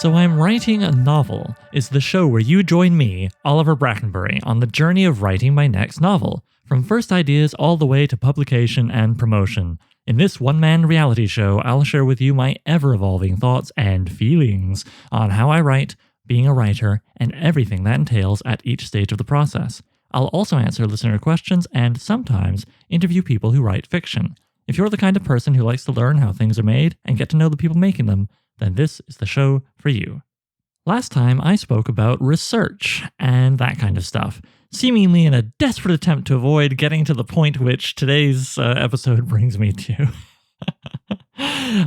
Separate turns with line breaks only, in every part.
So I'm Writing a Novel is the show where you join me, Oliver Brackenbury, on the journey of writing my next novel, from first ideas all the way to publication and promotion. In this one-man reality show, I'll share with you my ever-evolving thoughts and feelings on how I write, being a writer, and everything that entails at each stage of the process. I'll also answer listener questions and sometimes interview people who write fiction. If you're the kind of person who likes to learn how things are made and get to know the people making them, then this is the show for you. Last time I spoke about research and that kind of stuff, seemingly in a desperate attempt to avoid getting to the point which today's episode brings me to.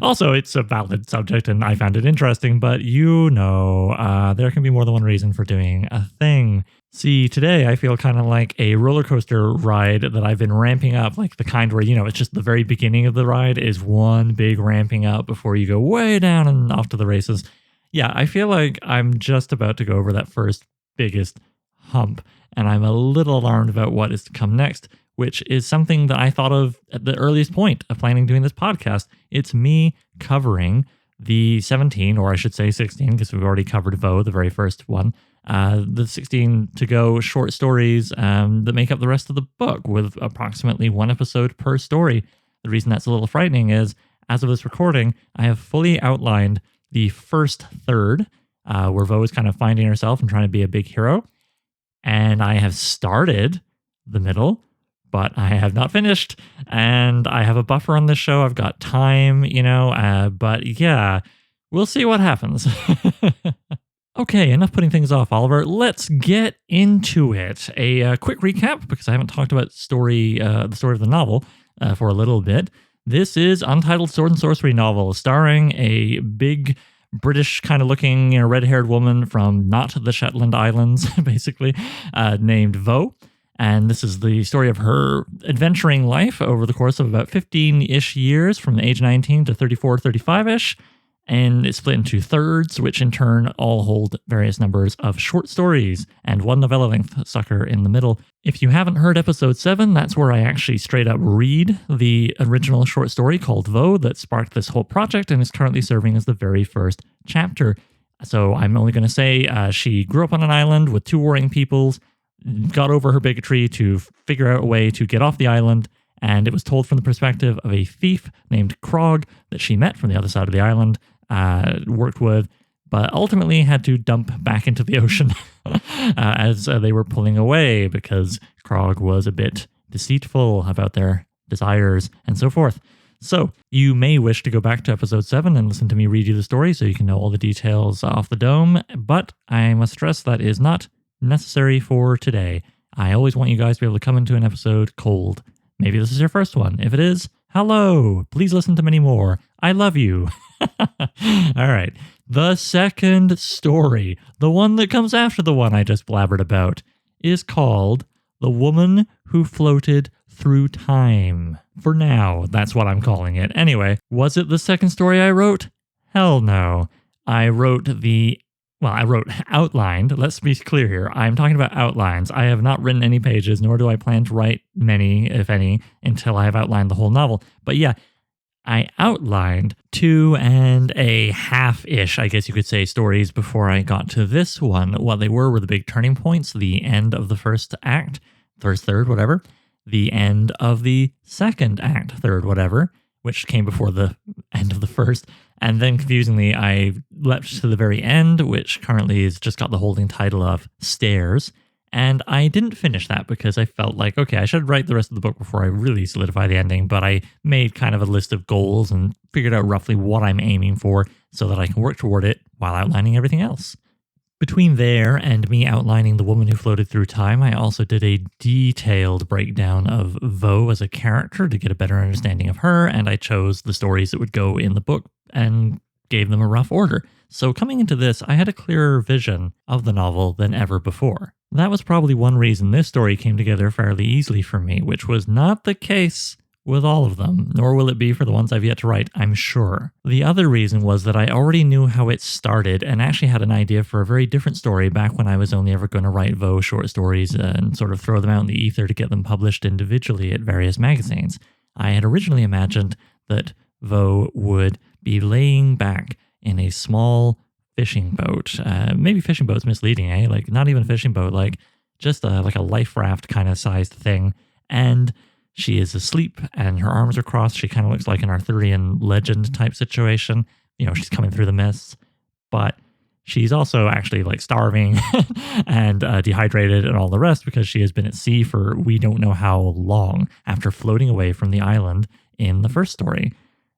Also, it's a valid subject and I found it interesting, but there can be more than one reason for doing a thing. See, today I feel kind of like a roller coaster ride that I've been ramping up, like the kind where, it's just the very beginning of the ride is one big ramping up before you go way down and off to the races. Yeah, I feel like I'm just about to go over that first biggest hump, and I'm a little alarmed about what is to come next, which is something that I thought of at the earliest point of planning doing this podcast. It's me covering the 17, or I should say 16, because we've already covered Vo, the very first one, the 16 to-go short stories that make up the rest of the book, with approximately one episode per story. The reason that's a little frightening is, as of this recording, I have fully outlined the first third, where Vo is kind of finding herself and trying to be a big hero, and I have started the middle, but I have not finished, and I have a buffer on this show. I've got time, but yeah, we'll see what happens. Okay, enough putting things off, Oliver. Let's get into it. A quick recap, because I haven't talked about the story of the novel for a little bit. This is Untitled Sword and Sorcery novel, starring a big British kind of looking, red-haired woman from not the Shetland Islands, basically, named Vo. And this is the story of her adventuring life over the course of about 15-ish years, from the age 19 to 34, 35-ish. And it's split into thirds, which in turn all hold various numbers of short stories and one novella-length sucker in the middle. If you haven't heard episode 7, that's where I actually straight up read the original short story called Vo that sparked this whole project and is currently serving as the very first chapter. So I'm only going to say she grew up on an island with two warring peoples, got over her bigotry to figure out a way to get off the island, and it was told from the perspective of a thief named Krog that she met from the other side of the island, worked with, but ultimately had to dump back into the ocean as they were pulling away because Krog was a bit deceitful about their desires and so forth. So you may wish to go back to episode 7 and listen to me read you the story so you can know all the details off the dome, but I must stress that is not necessary for today. I always want you guys to be able to come into an episode cold. Maybe this is your first one. If it is, hello. Please listen to many more. I love you. All right. The second story, the one that comes after the one I just blabbered about, is called The Woman Who Floated Through Time. For now, that's what I'm calling it. Anyway, was it the second story I wrote? Hell no. I wrote outlined. Let's be clear here. I'm talking about outlines. I have not written any pages, nor do I plan to write many, if any, until I have outlined the whole novel. But yeah, I outlined 2.5-ish, I guess you could say, stories before I got to this one. What they were the big turning points, the end of the first act, third, whatever, the end of the second act, third, whatever, which came before the end of the first. And then, confusingly, I leapt to the very end, which currently has just got the holding title of Stairs. And I didn't finish that because I felt like, okay, I should write the rest of the book before I really solidify the ending. But I made kind of a list of goals and figured out roughly what I'm aiming for so that I can work toward it while outlining everything else. Between there and me outlining The Woman Who Floated Through Time, I also did a detailed breakdown of Vo as a character to get a better understanding of her, and I chose the stories that would go in the book and gave them a rough order. So coming into this, I had a clearer vision of the novel than ever before. That was probably one reason this story came together fairly easily for me, which was not the case with all of them, nor will it be for the ones I've yet to write, I'm sure. The other reason was that I already knew how it started and actually had an idea for a very different story back when I was only ever going to write Vo short stories and sort of throw them out in the ether to get them published individually at various magazines. I had originally imagined that Vo would be laying back in a small fishing boat. Maybe fishing boat's misleading, eh? Like not even a fishing boat, like just like a life raft kind of sized thing. And she is asleep and her arms are crossed. She kind of looks like an Arthurian legend type situation. She's coming through the mists, but she's also actually like starving and dehydrated and all the rest because she has been at sea for we don't know how long after floating away from the island in the first story.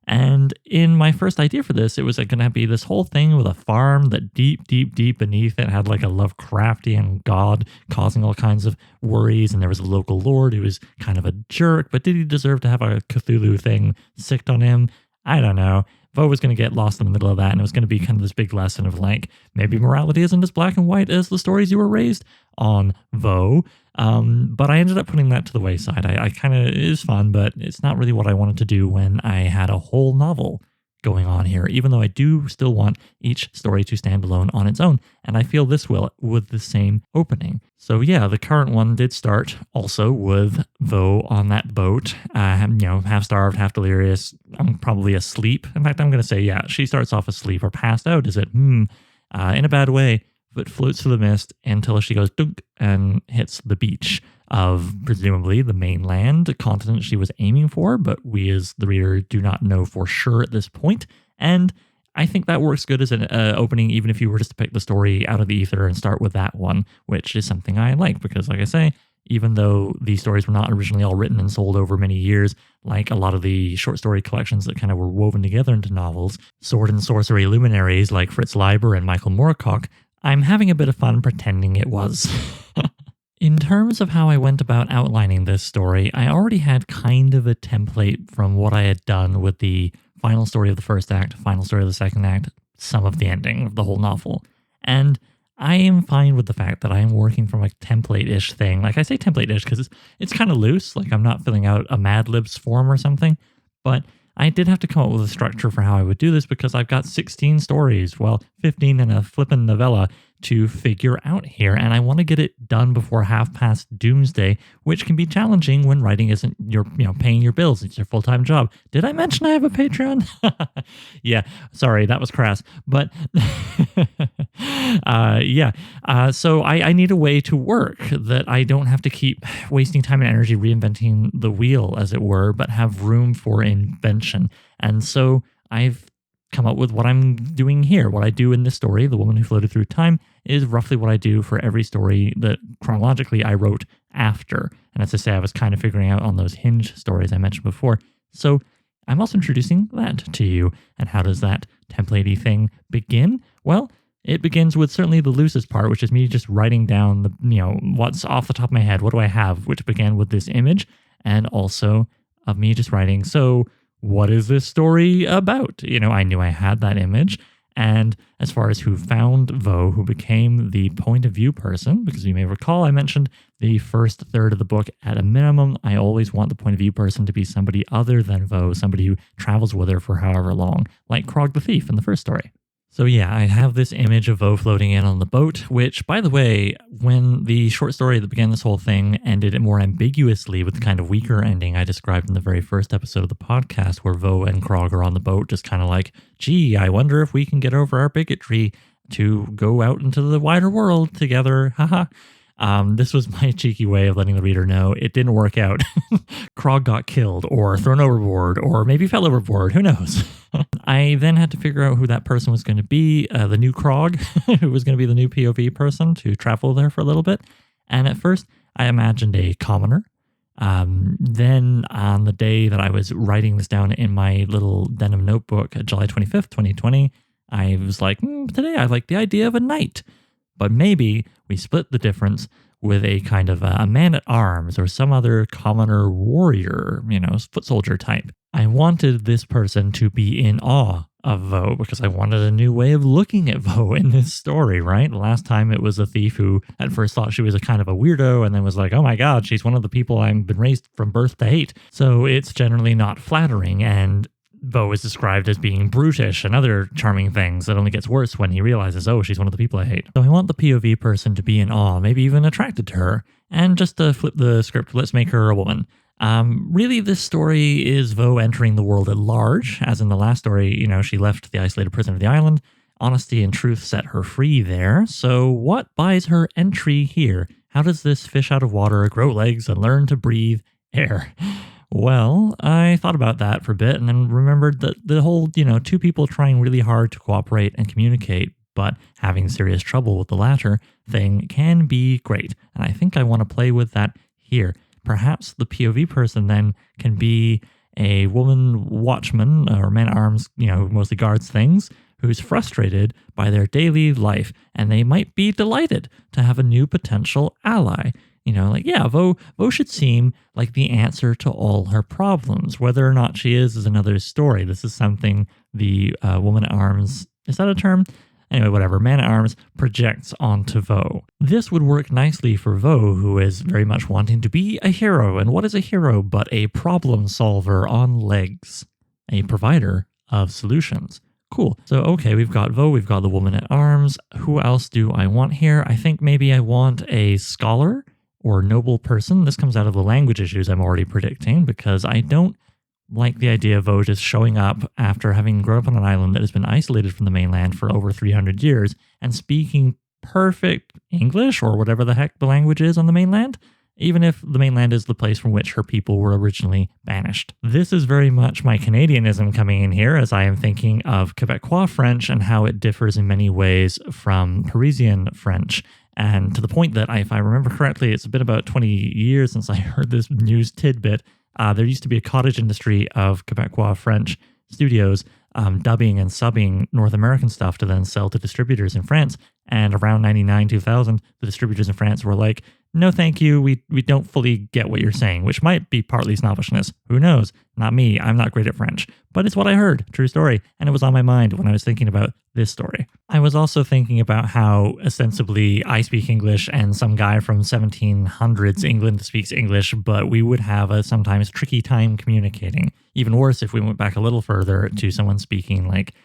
And in my first idea for this, it was going to be this whole thing with a farm that deep beneath it had like a Lovecraftian god causing all kinds of worries. And there was a local lord who was kind of a jerk, but did he deserve to have a Cthulhu thing sicked on him? I don't know. Vo was going to get lost in the middle of that, and it was going to be kind of this big lesson of like, maybe morality isn't as black and white as the stories you were raised on, Vo. But I ended up putting that to the wayside. I kind of, it is fun, but it's not really what I wanted to do when I had a whole novel going on here, even though I do still want each story to stand alone on its own. And I feel this will with the same opening. So yeah, the current one did start also with Vo on that boat, half starved, half delirious. I'm probably asleep. In fact, I'm going to say, yeah, she starts off asleep or passed out. Is it? In a bad way, but floats through the mist until she goes dunk and hits the beach of presumably the mainland continent she was aiming for, but we as the reader do not know for sure at this point. And I think that works good as an opening, even if you were just to pick the story out of the ether and start with that one, which is something I like because, like I say, even though these stories were not originally all written and sold over many years, like a lot of the short story collections that kind of were woven together into novels, sword and sorcery luminaries like Fritz Leiber and Michael Moorcock, I'm having a bit of fun pretending it was. In terms of how I went about outlining this story, I already had kind of a template from what I had done with the final story of the first act, final story of the second act, some of the ending of the whole novel. And I am fine with the fact that I am working from a template-ish thing. Like I say template-ish because it's kind of loose, like I'm not filling out a Mad Libs form or something, but I did have to come up with a structure for how I would do this because I've got 16 stories, 15 and a flippin' novella to figure out here, and I want to get it done before half past doomsday, which can be challenging when writing isn't your, paying your bills. It's your full-time job. Did I mention I have a Patreon? Yeah, sorry, that was crass, but so I need a way to work that I don't have to keep wasting time and energy reinventing the wheel, as it were, but have room for invention. And so I've come up with what I'm doing here. What I do in this story, The Woman Who Floated Through Time, is roughly what I do for every story that chronologically I wrote after. And as I say, I was kind of figuring out on those hinge stories I mentioned before. So I'm also introducing that to you. And how does that template-y thing begin? Well, it begins with certainly the loosest part, which is me just writing down what's off the top of my head. What do I have? Which began with this image, and also of me just writing, so what is this story about? I knew I had that image. And as far as who found Vo, who became the point of view person, because you may recall I mentioned the first third of the book, at a minimum, I always want the point of view person to be somebody other than Vo, somebody who travels with her for however long, like Krog the Thief in the first story. So yeah, I have this image of Vo floating in on the boat, which, by the way, when the short story that began this whole thing ended it more ambiguously with the kind of weaker ending I described in the very first episode of the podcast, where Vo and Krog are on the boat just kind of like, gee, I wonder if we can get over our bigotry to go out into the wider world together, haha. This was my cheeky way of letting the reader know it didn't work out. Krog got killed or thrown overboard or maybe fell overboard. Who knows? I then had to figure out who that person was going to be, the new Krog, who was going to be the new POV person to travel there for a little bit. And at first, I imagined a commoner. Then on the day that I was writing this down in my little denim notebook, July 25th, 2020, I was like, today I like the idea of a knight. But maybe we split the difference with a kind of a man-at-arms or some other commoner warrior, foot soldier type. I wanted this person to be in awe of Vo because I wanted a new way of looking at Vo in this story, right? Last time it was a thief who at first thought she was a kind of a weirdo and then was like, oh my God, she's one of the people I've been raised from birth to hate. So it's generally not flattering, and Vo is described as being brutish and other charming things that only gets worse when he realizes, oh, she's one of the people I hate. So I want the POV person to be in awe, maybe even attracted to her. And just to flip the script, let's make her a woman. Really, this story is Vo entering the world at large. As in the last story, she left the isolated prison of the island, Honesty and truth set her free there. So what buys her entry here? How does this fish out of water grow legs and learn to breathe air? Well, I thought about that for a bit and then remembered that the whole, two people trying really hard to cooperate and communicate, but having serious trouble with the latter thing can be great. And I think I want to play with that here. Perhaps the POV person then can be a woman watchman or man-at-arms, who mostly guards things, who's frustrated by their daily life, and they might be delighted to have a new potential ally. Vo should seem like the answer to all her problems. Whether or not she is another story. This is something the woman at arms, is that a term? Anyway, whatever, man at arms projects onto Vo. This would work nicely for Vo, who is very much wanting to be a hero. And what is a hero but a problem solver on legs? A provider of solutions. Cool. So, okay, we've got Vo, we've got the woman at arms. Who else do I want here? I think maybe I want a scholar or noble person. This comes out of the language issues I'm already predicting, because I don't like the idea of Vo just showing up after having grown up on an island that has been isolated from the mainland for over 300 years and speaking perfect English or whatever the heck the language is on the mainland, even if the mainland is the place from which her people were originally banished. This is very much my Canadianism coming in here, as I am thinking of Quebecois French and how it differs in many ways from Parisian French. And to the point that, if I remember correctly, it's been about 20 years since I heard this news tidbit. There used to be a cottage industry of Quebecois French studios dubbing and subbing North American stuff to then sell to distributors in France. And around 99, 2000, the distributors in France were like, no, thank you. We don't fully get what you're saying, which might be partly snobbishness. Who knows? Not me. I'm not great at French. But it's what I heard. True story. And it was on my mind when I was thinking about this story. I was also thinking about how ostensibly I speak English and some guy from 1700s England speaks English, but we would have a sometimes tricky time communicating. Even worse if we went back a little further to someone speaking like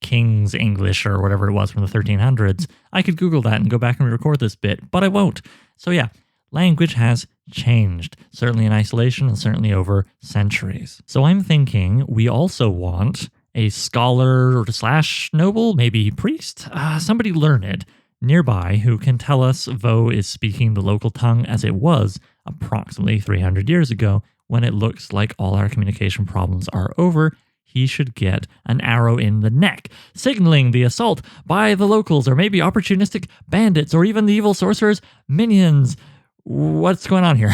King's English or whatever it was from the 1300s. I could Google that and go back and record this bit, but I won't. So yeah, language has changed, certainly in isolation and certainly over centuries. So I'm thinking we also want a scholar / noble, maybe priest, somebody learned nearby who can tell us Vo is speaking the local tongue as it was approximately 300 years ago, when it looks like all our communication problems are over. He should get an arrow in the neck, signaling the assault by the locals, or maybe opportunistic bandits, or even the evil sorcerer's minions. What's going on here?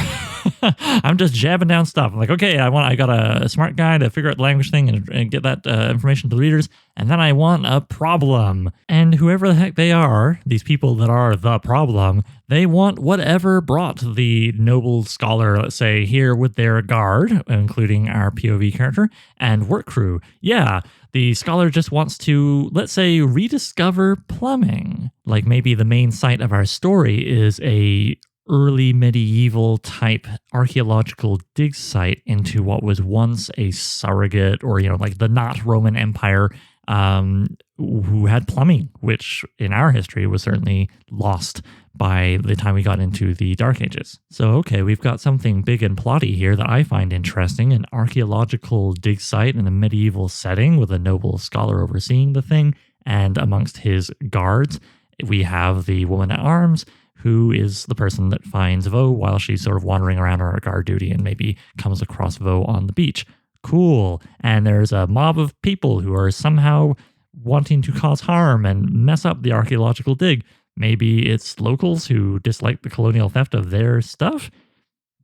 I'm just jabbing down stuff. I'm like, okay, I got a smart guy to figure out the language thing and get that information to the readers, and then I want a problem. And whoever the heck they are, these people that are the problem, they want whatever brought the noble scholar, let's say, here with their guard, including our POV character, and work crew. Yeah, the scholar just wants to, let's say, rediscover plumbing. Like maybe the main site of our story is a early medieval type archaeological dig site into what was once a surrogate or, like the not Roman Empire, who had plumbing, which in our history was certainly lost by the time we got into the Dark Ages. So, okay, we've got something big and plotty here that I find interesting, an archaeological dig site in a medieval setting with a noble scholar overseeing the thing, and amongst his guards, we have the woman at arms, who is the person that finds Vo while she's sort of wandering around on her guard duty and maybe comes across Vo on the beach. Cool. And there's a mob of people who are somehow wanting to cause harm and mess up the archaeological dig. Maybe it's locals who dislike the colonial theft of their stuff?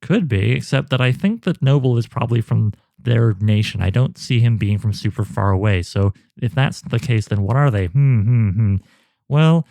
Could be, except that I think that Noble is probably from their nation. I don't see him being from super far away. So if that's the case, then what are they? Well,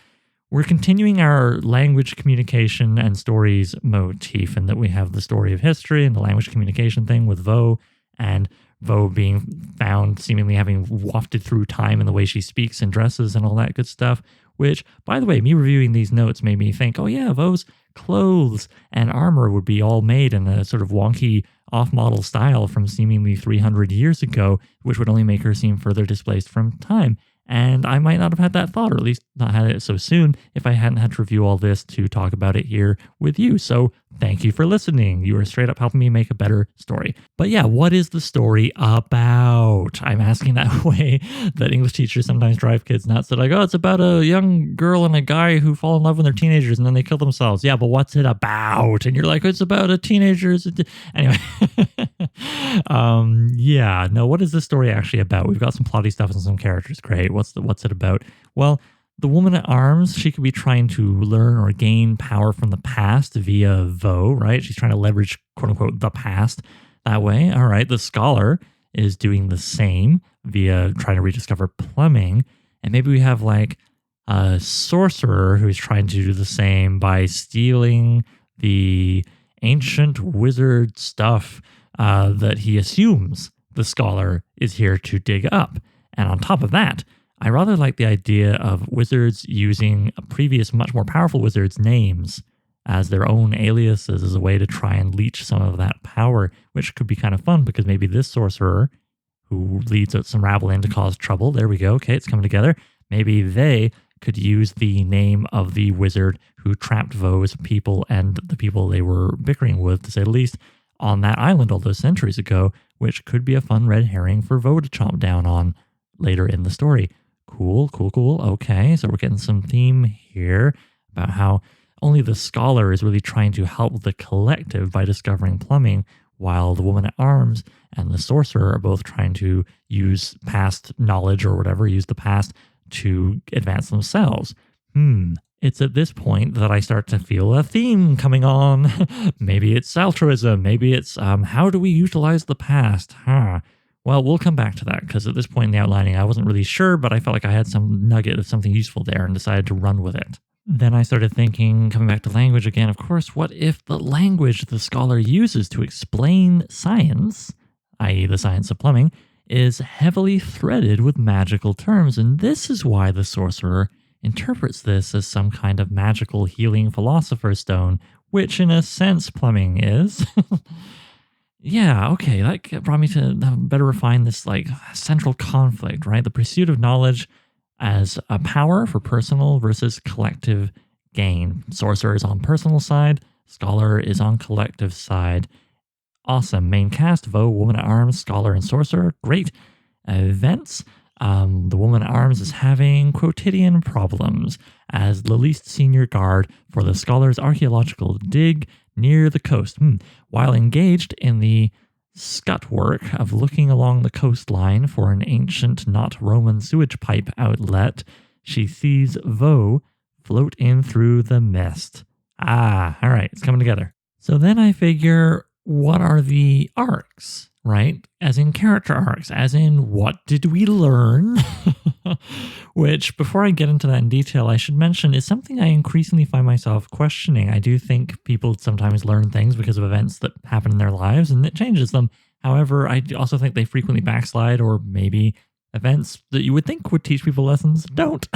we're continuing our language communication and stories motif, in that we have the story of history and the language communication thing with Vo, and Vo being found seemingly having wafted through time in the way she speaks and dresses and all that good stuff, which, by the way, me reviewing these notes made me think, oh yeah, Vo's clothes and armor would be all made in a sort of wonky off-model style from seemingly 300 years ago, which would only make her seem further displaced from time. And I might not have had that thought, or at least not had it so soon, if I hadn't had to review all this to talk about it here with you. So Thank you for listening. You are straight up helping me make a better story. But yeah, what is the story about? I'm asking that way that English teachers sometimes drive kids nuts. They're like, oh, it's about a young girl and a guy who fall in love when they're teenagers and then they kill themselves. Yeah, but what's it about? And you're like, it's about a teenager's. Anyway. Yeah, no, what is this story actually about? We've got some plotty stuff and some characters. Great. What's it about? Well, the woman at arms, she could be trying to learn or gain power from the past via Vo, right? She's trying to leverage, quote unquote, the past that way. All right. The scholar is doing the same via trying to rediscover plumbing. And maybe we have like a sorcerer who's trying to do the same by stealing the ancient wizard stuff that he assumes the scholar is here to dig up. And on top of that, I rather like the idea of wizards using a previous, much more powerful wizard's names as their own aliases as a way to try and leech some of that power, which could be kind of fun because maybe this sorcerer who leads some rabble in to cause trouble, there we go, okay, it's coming together. Maybe they could use the name of the wizard who trapped Vo's people and the people they were bickering with, to say the least, on that island all those centuries ago, which could be a fun red herring for Vo to chomp down on later in the story. Cool. Okay, so we're getting some theme here about how only the scholar is really trying to help the collective by discovering plumbing, while the woman at arms and the sorcerer are both trying to use past knowledge or whatever, use the past to advance themselves. It's at this point that I start to feel a theme coming on. Maybe it's altruism. Maybe it's how do we utilize the past? Well, we'll come back to that because at this point in the outlining, I wasn't really sure, but I felt like I had some nugget of something useful there and decided to run with it. Then I started thinking, coming back to language again, of course, what if the language the scholar uses to explain science, i.e. the science of plumbing, is heavily threaded with magical terms? And this is why the sorcerer interprets this as some kind of magical healing philosopher's stone, which in a sense plumbing is. Yeah, okay, that brought me to better refine this like central conflict, right? The pursuit of knowledge as a power for personal versus collective gain. Sorcerer is on personal side, scholar is on collective side. Awesome. Main cast, Vo, woman at arms, scholar, and sorcerer. Great. Events. The woman at arms is having quotidian problems as the least senior guard for the scholar's archaeological dig near the coast. While engaged in the scut work of looking along the coastline for an ancient, not Roman sewage pipe outlet, she sees Vo float in through the mist. All right, it's coming together. So then I figure, what are the arcs, right? As in character arcs, as in what did we learn? Which, before I get into that in detail, I should mention is something I increasingly find myself questioning. I do think people sometimes learn things because of events that happen in their lives and it changes them. However, I also think they frequently backslide, or maybe events that you would think would teach people lessons don't.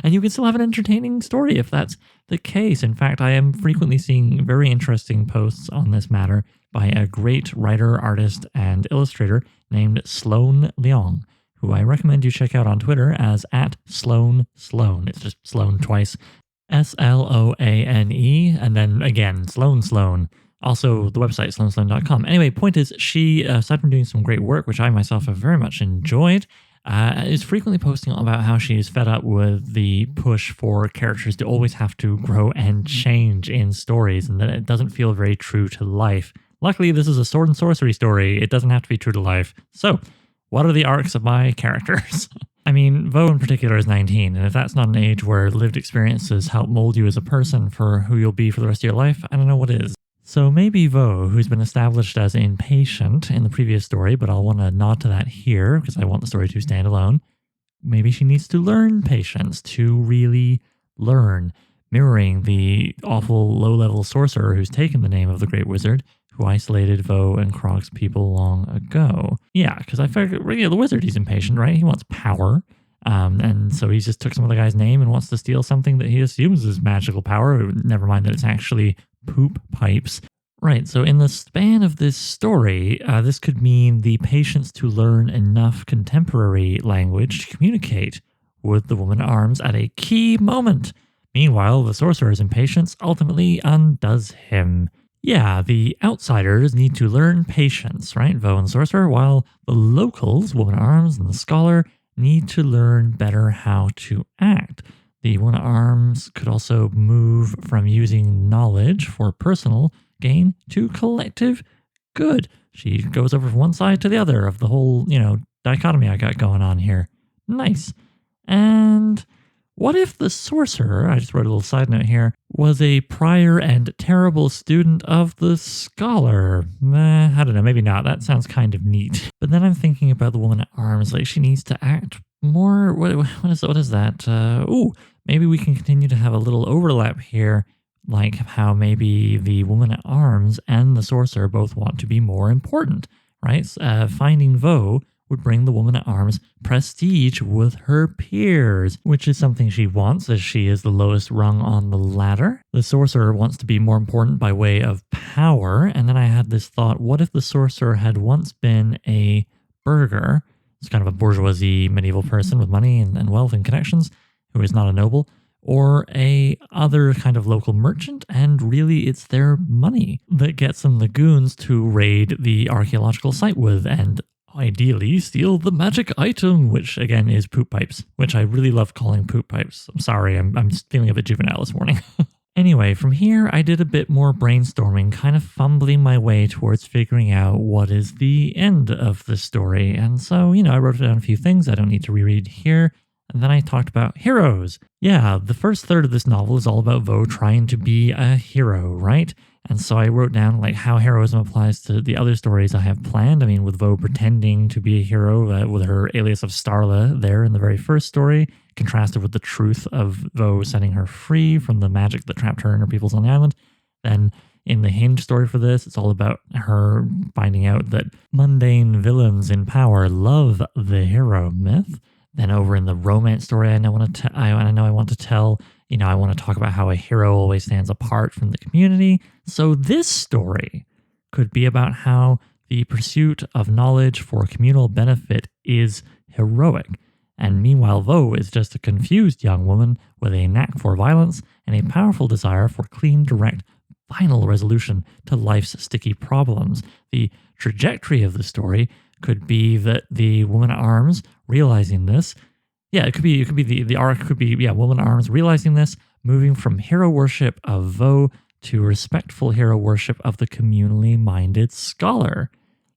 And you can still have an entertaining story if that's the case. In fact, I am frequently seeing very interesting posts on this matter by a great writer, artist, and illustrator named Sloan Leong, who I recommend you check out on Twitter as @Sloan. It's just Sloan twice. Sloane, and then again, Sloan. Also, the website, sloansloan.com. Anyway, point is, she, aside from doing some great work, which I myself have very much enjoyed, is frequently posting about how she's fed up with the push for characters to always have to grow and change in stories, and that it doesn't feel very true to life. Luckily, this is a sword and sorcery story. It doesn't have to be true to life. So, what are the arcs of my characters? I mean, Vo in particular is 19, and if that's not an age where lived experiences help mold you as a person for who you'll be for the rest of your life, I don't know what is. So maybe Vo, who's been established as impatient in the previous story, but I'll want to nod to that here because I want the story to stand alone. Maybe she needs to learn patience, to really learn, mirroring the awful low-level sorcerer who's taken the name of the Great Wizard, who isolated Vo and Krog's people long ago. Yeah, because I figured, the wizard, he's impatient, right? He wants power. And so he just took some other guy's name and wants to steal something that he assumes is magical power. Never mind that it's actually poop pipes. Right, so in the span of this story, this could mean the patience to learn enough contemporary language to communicate with the woman at arms at a key moment. Meanwhile, the sorcerer's impatience ultimately undoes him. Yeah, the outsiders need to learn patience, right? Vo and the sorcerer, while the locals, woman at arms and the scholar, need to learn better how to act. The woman at arms could also move from using knowledge for personal gain to collective good. She goes over from one side to the other of the whole, dichotomy I got going on here. Nice. And what if the sorcerer, I just wrote a little side note here, was a prior and terrible student of the scholar? I don't know, maybe not. That sounds kind of neat. But then I'm thinking about the woman at arms, like she needs to act more. What is that? Maybe we can continue to have a little overlap here, like how maybe the woman at arms and the sorcerer both want to be more important, right? Finding Vo would bring the woman at arms prestige with her peers, which is something she wants as she is the lowest rung on the ladder. The sorcerer wants to be more important by way of power. And then I had this thought, what if the sorcerer had once been a burgher? It's kind of a bourgeoisie medieval person with money and wealth and connections who is not a noble, or a other kind of local merchant, and really it's their money that gets them the goons to raid the archaeological site with and ideally steal the magic item, which again is poop pipes, which I really love calling poop pipes. I'm sorry, I'm just feeling a bit juvenile this morning. Anyway, from here I did a bit more brainstorming, kind of fumbling my way towards figuring out what is the end of the story. And so, I wrote down a few things I don't need to reread here. And then I talked about heroes. Yeah, the first third of this novel is all about Vo trying to be a hero, right? And so I wrote down like how heroism applies to the other stories I have planned. I mean, with Vo pretending to be a hero with her alias of Starla there in the very first story, contrasted with the truth of Vo setting her free from the magic that trapped her and her peoples on the island. Then in the Hinge story for this, it's all about her finding out that mundane villains in power love the hero myth. Then over in the romance story, I know I want to tell, I want to talk about how a hero always stands apart from the community. So this story could be about how the pursuit of knowledge for communal benefit is heroic. And meanwhile, Vo is just a confused young woman with a knack for violence and a powerful desire for clean, direct, final resolution to life's sticky problems. The trajectory of the story could be that the woman at arms realizing this. Yeah, it could be the arc could be, woman at arms realizing this, moving from hero worship of Vo to respectful hero worship of the communally minded scholar.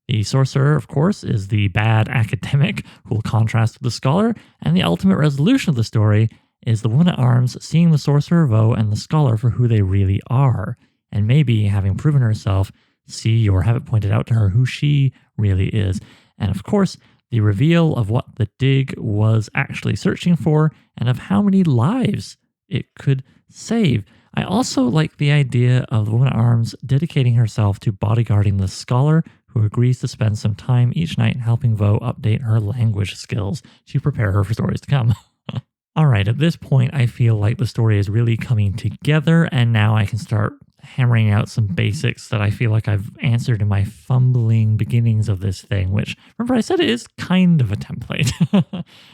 The sorcerer, of course, is the bad academic who will contrast with the scholar, and the ultimate resolution of the story is the woman at arms seeing the sorcerer Vo and the scholar for who they really are, and maybe having proven herself, see or have it pointed out to her who she really is. And of course, the reveal of what the dig was actually searching for and of how many lives it could save. I also like the idea of the woman at arms dedicating herself to bodyguarding the scholar who agrees to spend some time each night helping Vo update her language skills to prepare her for stories to come. All right, at this point, I feel like the story is really coming together, and now I can start hammering out some basics that I feel like I've answered in my fumbling beginnings of this thing, which, remember I said it is kind of a template.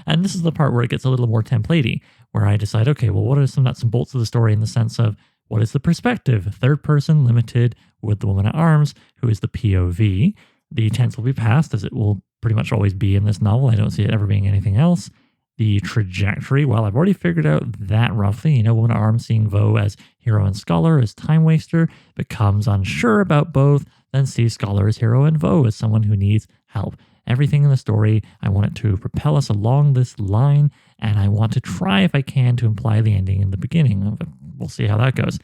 And this is the part where it gets a little more templatey, where I decide, okay, well, what are some nuts and bolts of the story in the sense of what is the perspective? Third person limited with the woman at arms, who is the POV. The tense will be past, as it will pretty much always be in this novel. I don't see it ever being anything else. The trajectory, well, I've already figured out that roughly. Woman at arms seeing Vo as hero and scholar as time waster, becomes unsure about both, then sees scholar as hero and Vo as someone who needs help. Everything in the story, I want it to propel us along this line, and I want to try, if I can, to imply the ending in the beginning. We'll see how that goes.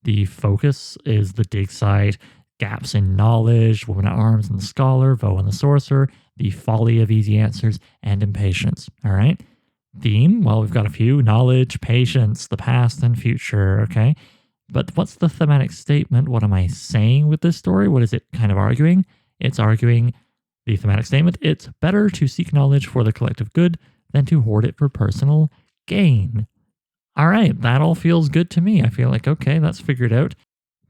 The focus is the dig side, gaps in knowledge, woman at arms and the scholar, Vo and the sorcerer, the folly of easy answers, and impatience. All right? Theme, well, we've got a few: knowledge, patience, the past and future, okay? But what's the thematic statement? What am I saying with this story? What is it kind of arguing? It's arguing the thematic statement: it's better to seek knowledge for the collective good than to hoard it for personal gain. All right, that all feels good to me. I feel like, okay, that's figured out.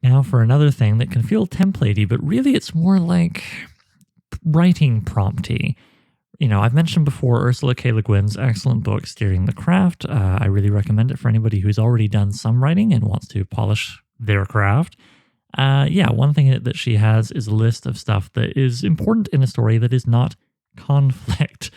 Now for another thing that can feel templatey, but really it's more like writing prompty. I've mentioned before Ursula K. Le Guin's excellent book, Steering the Craft. I really recommend it for anybody who's already done some writing and wants to polish their craft. One thing that she has is a list of stuff that is important in a story that is not conflict.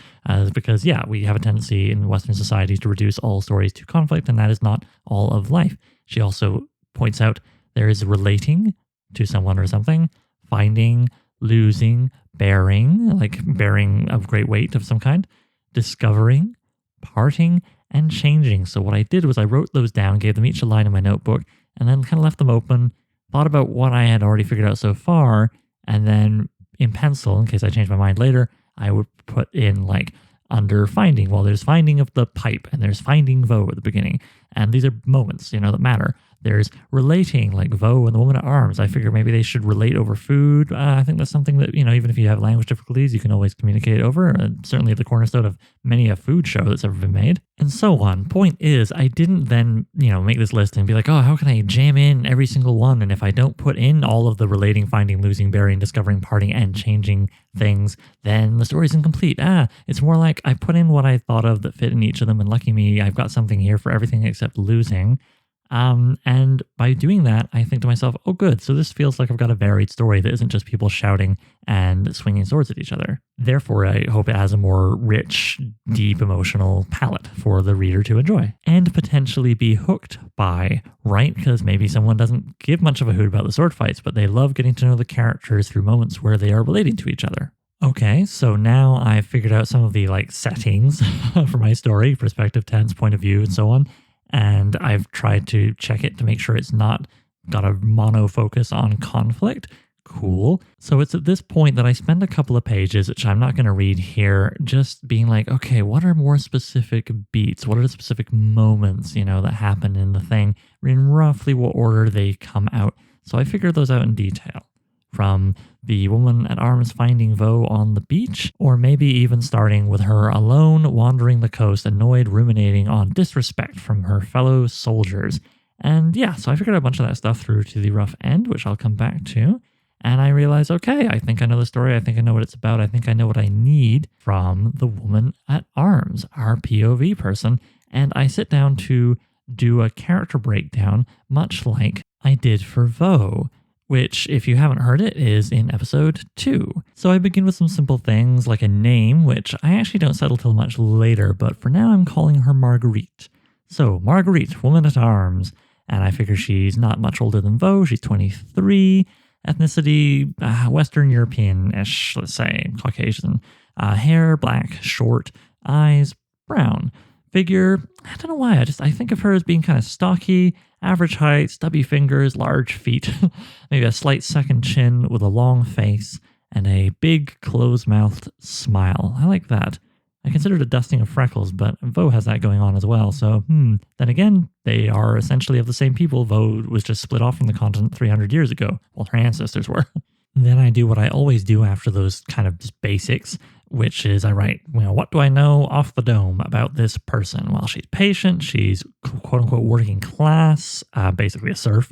Because, we have a tendency in Western society to reduce all stories to conflict, and that is not all of life. She also points out there is relating to someone or something, finding, losing, bearing, like bearing of great weight of some kind, discovering, parting, and changing. So what I did was I wrote those down, gave them each a line in my notebook, and then kind of left them open, thought about what I had already figured out so far, and then in pencil, in case I change my mind later, I would put in like under finding. Well, there's finding of the pipe and there's finding Vo at the beginning. And these are moments, that matter. There's relating, like Vo and the woman at arms. I figure maybe they should relate over food. I think that's something that, even if you have language difficulties, you can always communicate over. Certainly the cornerstone of many a food show that's ever been made. And so on. Point is, I didn't then, make this list and be like, oh, how can I jam in every single one? And if I don't put in all of the relating, finding, losing, bearing, discovering, parting, and changing things, then the story's incomplete. It's more like I put in what I thought of that fit in each of them. And lucky me, I've got something here for everything except losing. And by doing that, I think to myself, oh, good. So this feels like I've got a varied story that isn't just people shouting and swinging swords at each other. Therefore, I hope it has a more rich, deep emotional palette for the reader to enjoy and potentially be hooked by, right? Because maybe someone doesn't give much of a hoot about the sword fights, but they love getting to know the characters through moments where they are relating to each other. Okay, so now I've figured out some of the settings for my story, perspective, tense, point of view, and so on. And I've tried to check it to make sure it's not got a mono focus on conflict. Cool. So it's at this point that I spend a couple of pages, which I'm not going to read here, just being like, okay, what are more specific beats? What are the specific moments, that happen in the thing? In roughly what order they come out. So I figured those out in detail. From the woman at arms finding Vo on the beach, or maybe even starting with her alone wandering the coast, annoyed, ruminating on disrespect from her fellow soldiers. And so I figured out a bunch of that stuff through to the rough end, which I'll come back to. And I realized, okay, I think I know the story. I think I know what it's about. I think I know what I need from the woman at arms, our POV person. And I sit down to do a character breakdown, much like I did for Vo, which, if you haven't heard it, is in episode 2. So I begin with some simple things like a name, which I actually don't settle till much later, but for now I'm calling her Marguerite. So Marguerite, woman at arms, and I figure she's not much older than Vo. She's 23, ethnicity Western European-ish, let's say, Caucasian, hair black, short, eyes brown. Figure, I don't know why, I think of her as being kind of stocky, average height, stubby fingers, large feet, maybe a slight second chin with a long face, and a big closed-mouthed smile. I like that. I considered a dusting of freckles, but Vo has that going on as well, so then again, they are essentially of the same people. Vo was just split off from the continent 300 years ago, while her ancestors were. Then I do what I always do after those kind of just basics, which is I write, what do I know off the dome about this person? Well, she's patient, she's quote-unquote working class, basically a serf.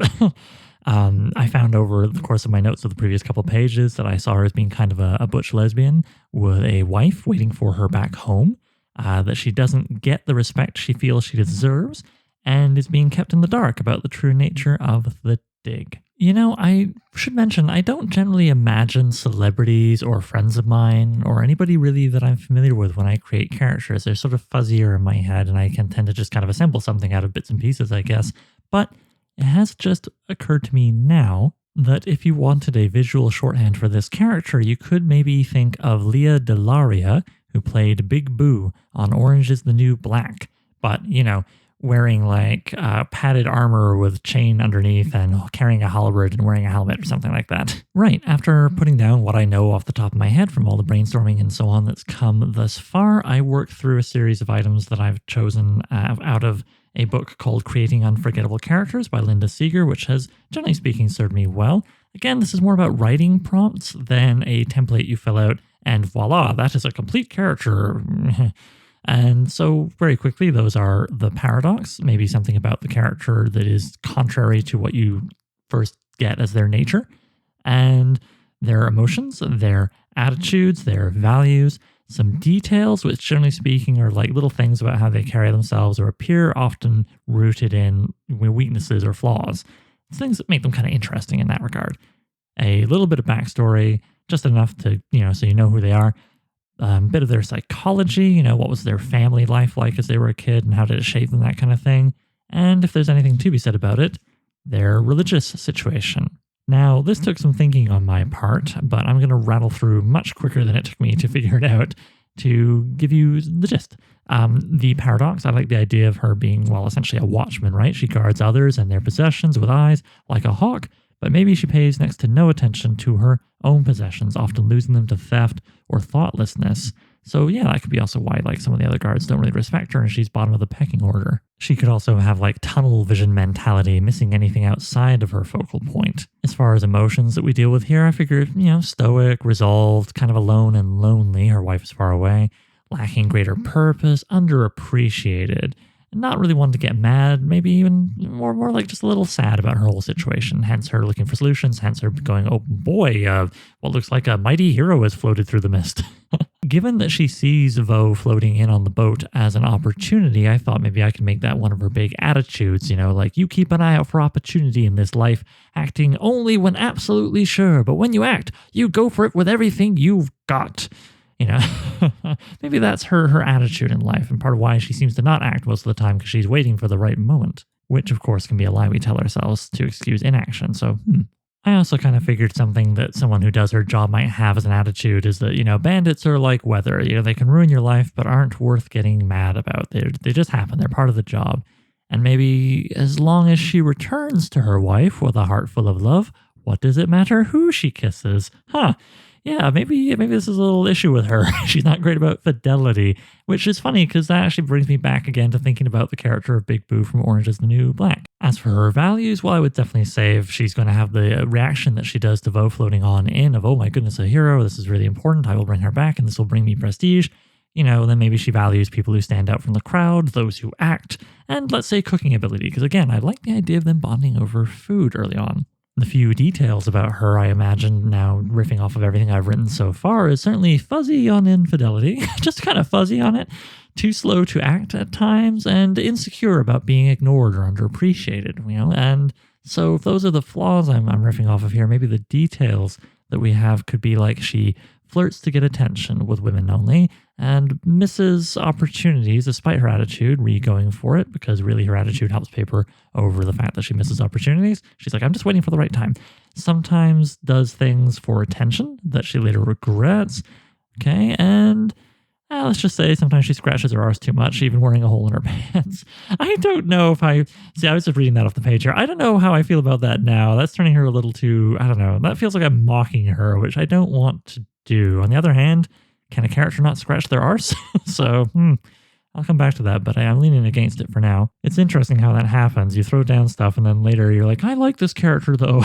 I found over the course of my notes of the previous couple of pages that I saw her as being kind of a butch lesbian with a wife waiting for her back home, that she doesn't get the respect she feels she deserves, and is being kept in the dark about the true nature of the dig. I should mention, I don't generally imagine celebrities or friends of mine or anybody really that I'm familiar with when I create characters. They're sort of fuzzier in my head, and I can tend to just kind of assemble something out of bits and pieces, I guess. But it has just occurred to me now that if you wanted a visual shorthand for this character, you could maybe think of Leah Delaria, who played Big Boo on Orange is the New Black. But, wearing padded armor with chain underneath and carrying a halberd and wearing a helmet or something like that. Right, after putting down what I know off the top of my head from all the brainstorming and so on that's come thus far, I worked through a series of items that I've chosen out of a book called Creating Unforgettable Characters by Linda Seeger, which has, generally speaking, served me well. Again, this is more about writing prompts than a template you fill out and voila, that is a complete character. And so very quickly, those are the paradox, maybe something about the character that is contrary to what you first get as their nature, and their emotions, their attitudes, their values, Some details, which generally speaking are like little things about how they carry themselves or appear, often rooted in weaknesses or flaws. It's things that make them kind of interesting in that regard. A little bit of backstory, just enough to, so you know who they are. A bit of their psychology, what was their family life like as they were a kid and how did it shape them, that kind of thing. And if there's anything to be said about it, their religious situation. Now, this took some thinking on my part, but I'm going to rattle through much quicker than it took me to figure it out to give you the gist. The paradox, I like the idea of her being, well, essentially a watchman, right? She guards others and their possessions with eyes like a hawk, but maybe she pays next to no attention to her own possessions, often losing them to theft or thoughtlessness. So yeah, that could be also why like some of the other guards don't really respect her and she's bottom of the pecking order. She could also have like tunnel vision mentality, missing anything outside of her focal point. As far as emotions that we deal with here, I figure, stoic, resolved, kind of alone and lonely. Her wife is far away, lacking greater purpose, underappreciated. Not really wanting to get mad, maybe even more like just a little sad about her whole situation. Hence her looking for solutions, hence her going, oh boy, what looks like a mighty hero has floated through the mist. Given that she sees Vo floating in on the boat as an opportunity, I thought maybe I could make that one of her big attitudes, like you keep an eye out for opportunity in this life, acting only when absolutely sure, but when you act, you go for it with everything you've got. Maybe that's her attitude in life and part of why she seems to not act most of the time because she's waiting for the right moment, which of course can be a lie we tell ourselves to excuse inaction. So I also kind of figured something that someone who does her job might have as an attitude is that, bandits are like weather. They can ruin your life but aren't worth getting mad about. They just happen. They're part of the job. And maybe as long as she returns to her wife with a heart full of love, what does it matter who she kisses? Yeah, maybe this is a little issue with her. She's not great about fidelity, which is funny because that actually brings me back again to thinking about the character of Big Boo from Orange is the New Black. As for her values, well, I would definitely say if she's going to have the reaction that she does to Vo floating on in of, oh my goodness, a hero, this is really important, I will bring her back and this will bring me prestige, then maybe she values people who stand out from the crowd, those who act, and let's say cooking ability, because again, I like the idea of them bonding over food early on. The few details about her, I imagine, now riffing off of everything I've written so far, is certainly fuzzy on infidelity, just kind of fuzzy on it, too slow to act at times, and insecure about being ignored or underappreciated, and so if those are the flaws I'm riffing off of here, maybe the details that we have could be like she flirts to get attention with women only, and misses opportunities despite her attitude, going for it, because really her attitude helps paper over the fact that she misses opportunities. She's like, I'm just waiting for the right time. Sometimes does things for attention that she later regrets. Okay, and let's just say sometimes she scratches her arse too much, even wearing a hole in her pants. I don't know if I was just reading that off the page here. I don't know how I feel about that now. That's turning her a little too, I don't know. That feels like I'm mocking her, which I don't want to do. On the other hand, can a character not scratch their arse? So, I'll come back to that, but I'm leaning against it for now. It's interesting how that happens. You throw down stuff and then later you're like, I like this character though.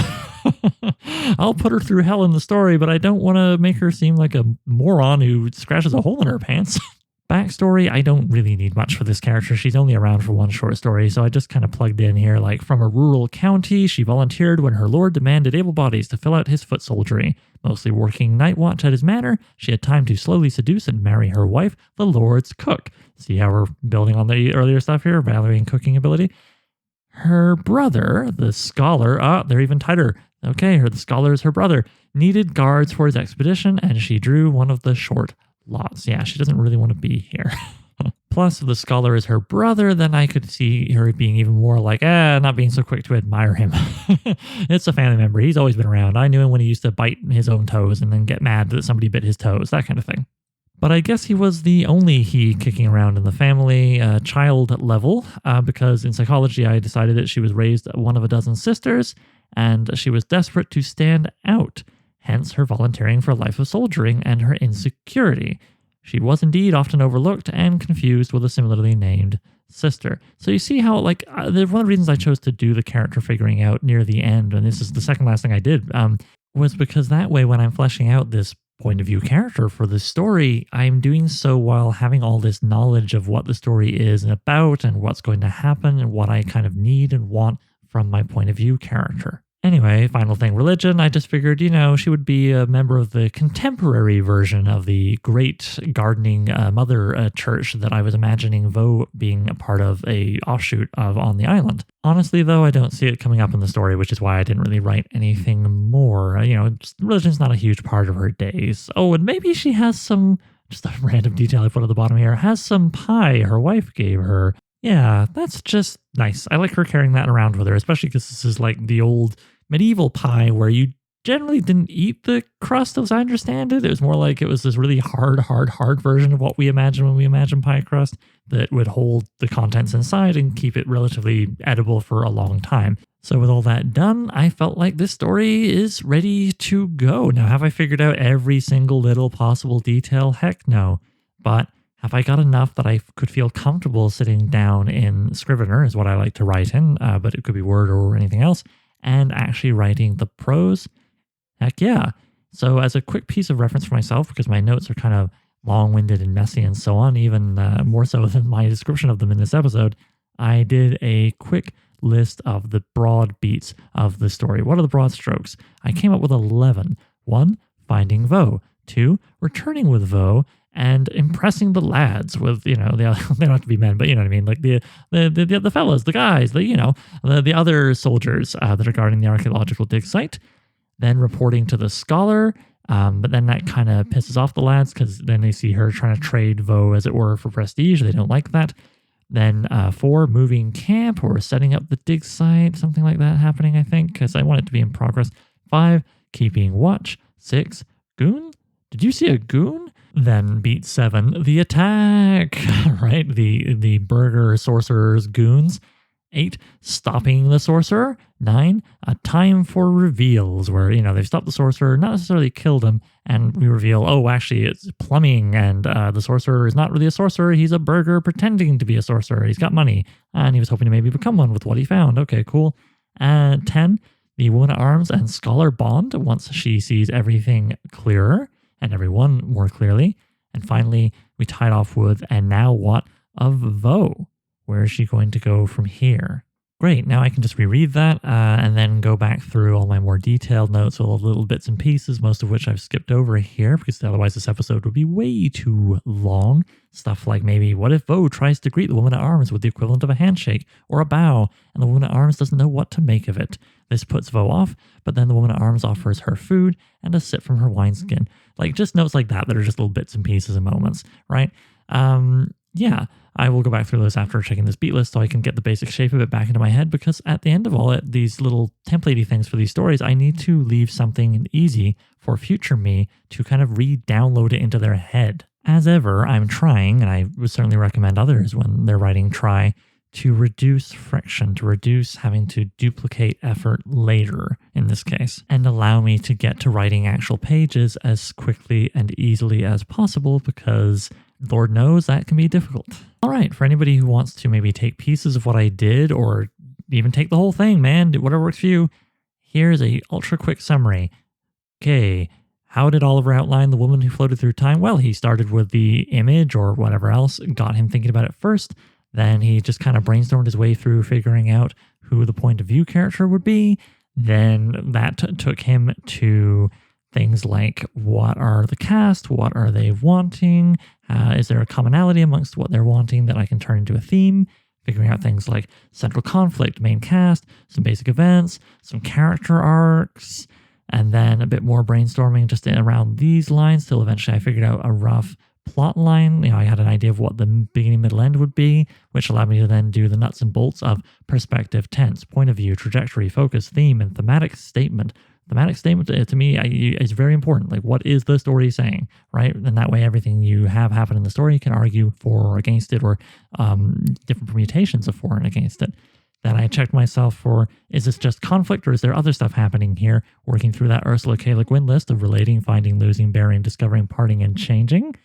I'll put her through hell in the story, but I don't want to make her seem like a moron who scratches a hole in her pants. Backstory, I don't really need much for this character. She's only around for one short story, so I just kind of plugged in here, like from a rural county, she volunteered when her lord demanded able bodies to fill out his foot soldiery. Mostly working night watch at his manor, she had time to slowly seduce and marry her wife, the lord's cook. See how we're building on the earlier stuff here, valuing cooking ability? Her brother, the scholar, they're even tighter. Okay, the scholar is her brother, needed guards for his expedition, and she drew one of the short lots. Yeah, she doesn't really want to be here. Plus, if the scholar is her brother, then I could see her being even more like, not being so quick to admire him. It's a family member. He's always been around. I knew him when he used to bite his own toes and then get mad that somebody bit his toes, that kind of thing. But I guess he was the only he kicking around in the family, child level, because in psychology I decided that she was raised one of a dozen sisters, and she was desperate to stand out. Hence her volunteering for a life of soldiering and her insecurity. She was indeed often overlooked and confused with a similarly named sister. So you see how, one of the reasons I chose to do the character figuring out near the end, and this is the second last thing I did, was because that way when I'm fleshing out this point of view character for the story, I'm doing so while having all this knowledge of what the story is about and what's going to happen and what I kind of need and want from my point of view character. Anyway, final thing, religion. I just figured, she would be a member of the contemporary version of the great gardening mother church that I was imagining Vo being a part of, a offshoot of on the island. Honestly, though, I don't see it coming up in the story, which is why I didn't really write anything more. Religion's not a huge part of her days. Oh, and maybe she has some, just a random detail I put at the bottom here, has some pie her wife gave her. Yeah, that's just nice. I like her carrying that around with her, especially because this is like the old medieval pie where you generally didn't eat the crust as I understand it. It was more like it was this really hard version of what we imagine when we imagine pie crust that would hold the contents inside and keep it relatively edible for a long time. So with all that done, I felt like this story is ready to go. Now, have I figured out every single little possible detail? Heck no. But have I got enough that I could feel comfortable sitting down in Scrivener, is what I like to write in, but it could be Word or anything else, and actually writing the prose? Heck yeah. So as a quick piece of reference for myself, because my notes are kind of long-winded and messy and so on, even more so than my description of them in this episode, I did a quick list of the broad beats of the story. What are the broad strokes? I came up with 11. 1, finding Vo. 2, returning with Vo and impressing the lads with, they don't have to be men, but you know what I mean? Like the fellas, the guys, the other soldiers that are guarding the archaeological dig site. Then reporting to the scholar, but then that kind of pisses off the lads because then they see her trying to trade Vo, as it were, for prestige. They don't like that. Then 4, moving camp or setting up the dig site, something like that happening, I think, because I want it to be in progress. 5, keeping watch. 6, goon? Did you see a goon? Then beat 7, the attack, right? The burger sorcerer's goons. 8, stopping the sorcerer. 9, a time for reveals, where, they've stopped the sorcerer, not necessarily killed him, and we reveal, oh, actually, it's plumbing, and the sorcerer is not really a sorcerer, he's a burger pretending to be a sorcerer. He's got money, and he was hoping to maybe become one with what he found. Okay, cool. 10, the woman at arms and scholar bond once she sees everything clearer, and everyone more clearly. And finally, we tied off with, and now what of Vo? Where is she going to go from here? Great, now I can just reread that and then go back through all my more detailed notes, all the little bits and pieces, most of which I've skipped over here because otherwise this episode would be way too long. Stuff like maybe, what if Vo tries to greet the woman at arms with the equivalent of a handshake or a bow, and the woman at arms doesn't know what to make of it? This puts Vo off, but then the woman at arms offers her food and a sip from her wineskin. Like just notes like that are just little bits and pieces and moments, right? Yeah, I will go back through those after checking this beat list so I can get the basic shape of it back into my head, because at the end of all it, these little templatey things for these stories, I need to leave something easy for future me to kind of re-download it into their head. As ever, I'm trying, and I would certainly recommend others when they're writing try, to reduce friction, to reduce having to duplicate effort later in this case, and allow me to get to writing actual pages as quickly and easily as possible, because Lord knows that can be difficult. All right, for anybody who wants to maybe take pieces of what I did or even take the whole thing, man, do whatever works for you, here's a ultra quick summary. Okay, how did Oliver outline the woman who floated through time? Well, he started with the image or whatever else, got him thinking about it first. Then he just kind of brainstormed his way through figuring out who the point of view character would be. Then that took him to things like, what are the cast? What are they wanting? Is there a commonality amongst what they're wanting that I can turn into a theme? Figuring out things like central conflict, main cast, some basic events, some character arcs, and then a bit more brainstorming just around these lines till eventually I figured out a rough plot line. I had an idea of what the beginning, middle, end would be, which allowed me to then do the nuts and bolts of perspective, tense, point of view, trajectory, focus, theme, and thematic statement. Thematic statement to me is very important. Like, what is the story saying, right? And that way everything you have happen in the story can argue for or against it, or different permutations of for and against it. Then I checked myself for, is this just conflict or is there other stuff happening here? Working through that Ursula K. Le Guin list of relating, finding, losing, bearing, discovering, parting, and changing.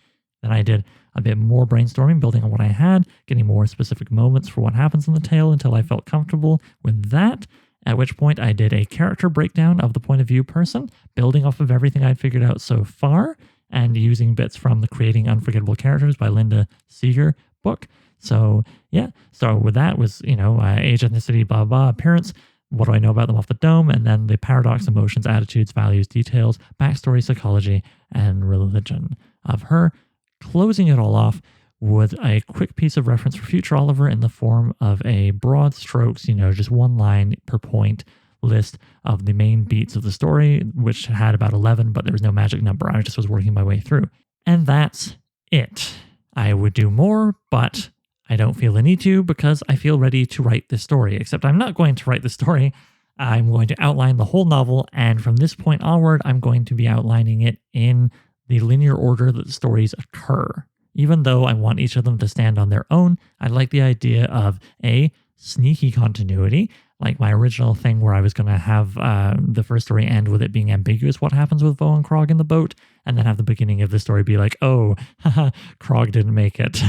Then I did a bit more brainstorming, building on what I had, getting more specific moments for what happens in the tale until I felt comfortable with that. At which point I did a character breakdown of the point of view person, building off of everything I'd figured out so far and using bits from the Creating Unforgettable Characters by Linda Seeger book. So yeah, so with that was, age, ethnicity, blah, blah, appearance. what do I know about them off the dome, and then the paradox, emotions, attitudes, values, details, backstory, psychology, and religion of her. Closing it all off with a quick piece of reference for future Oliver in the form of a broad strokes, just one line per point list of the main beats of the story, which had about 11, but there was no magic number. I just was working my way through. And that's it. I would do more, but I don't feel the need to because I feel ready to write this story, except I'm not going to write the story. I'm going to outline the whole novel, and from this point onward, I'm going to be outlining it in the linear order that the stories occur. Even though I want each of them to stand on their own, I like the idea of a sneaky continuity, like my original thing where I was going to have the first story end with it being ambiguous what happens with Vo and Krog in the boat, and then have the beginning of the story be like, oh, haha, Krog didn't make it.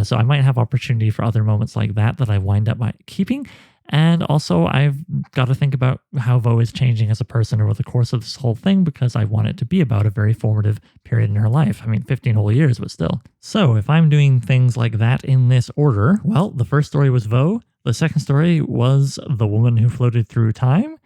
So I might have opportunity for other moments like that I wind up keeping. And also, I've got to think about how Vo is changing as a person over the course of this whole thing, because I want it to be about a very formative period in her life. 15 whole years, but still. So if I'm doing things like that in this order, well, the first story was Vo. The second story was the woman who floated through time.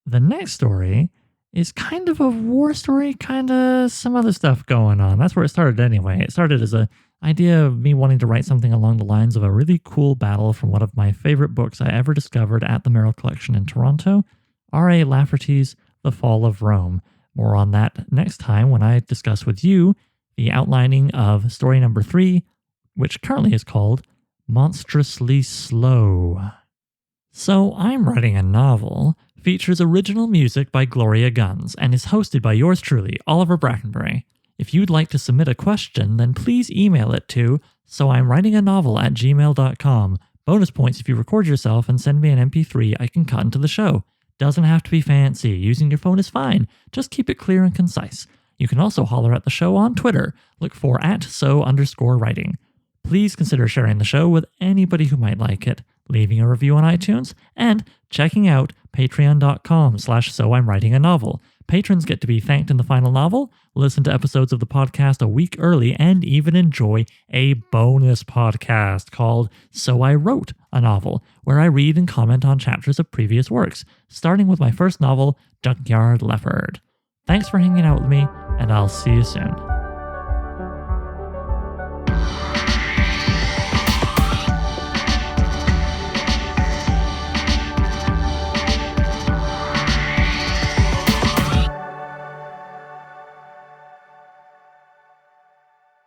The next story is kind of a war story, kind of some other stuff going on. That's where it started anyway. It started as an idea of me wanting to write something along the lines of a really cool battle from one of my favorite books I ever discovered at the Merrill Collection in Toronto, R.A. Lafferty's The Fall of Rome. More on that next time when I discuss with you the outlining of story number 3, which currently is called Monstrously Slow. So I'm writing a novel, features original music by Gloria Guns, and is hosted by yours truly, Oliver Brackenbury. If you'd like to submit a question, then please email it to soimwritinganovel@gmail.com. Bonus points if you record yourself and send me an MP3 I can cut into the show. Doesn't have to be fancy. Using your phone is fine. Just keep it clear and concise. You can also holler at the show on Twitter. Look for @so_writing. Please consider sharing the show with anybody who might like it, leaving a review on iTunes, and checking out patreon.com/soimwritinganovel. Patrons get to be thanked in the final novel, listen to episodes of the podcast a week early, and even enjoy a bonus podcast called So I Wrote a Novel, where I read and comment on chapters of previous works, starting with my first novel, Junkyard Leopard. Thanks for hanging out with me, and I'll see you soon.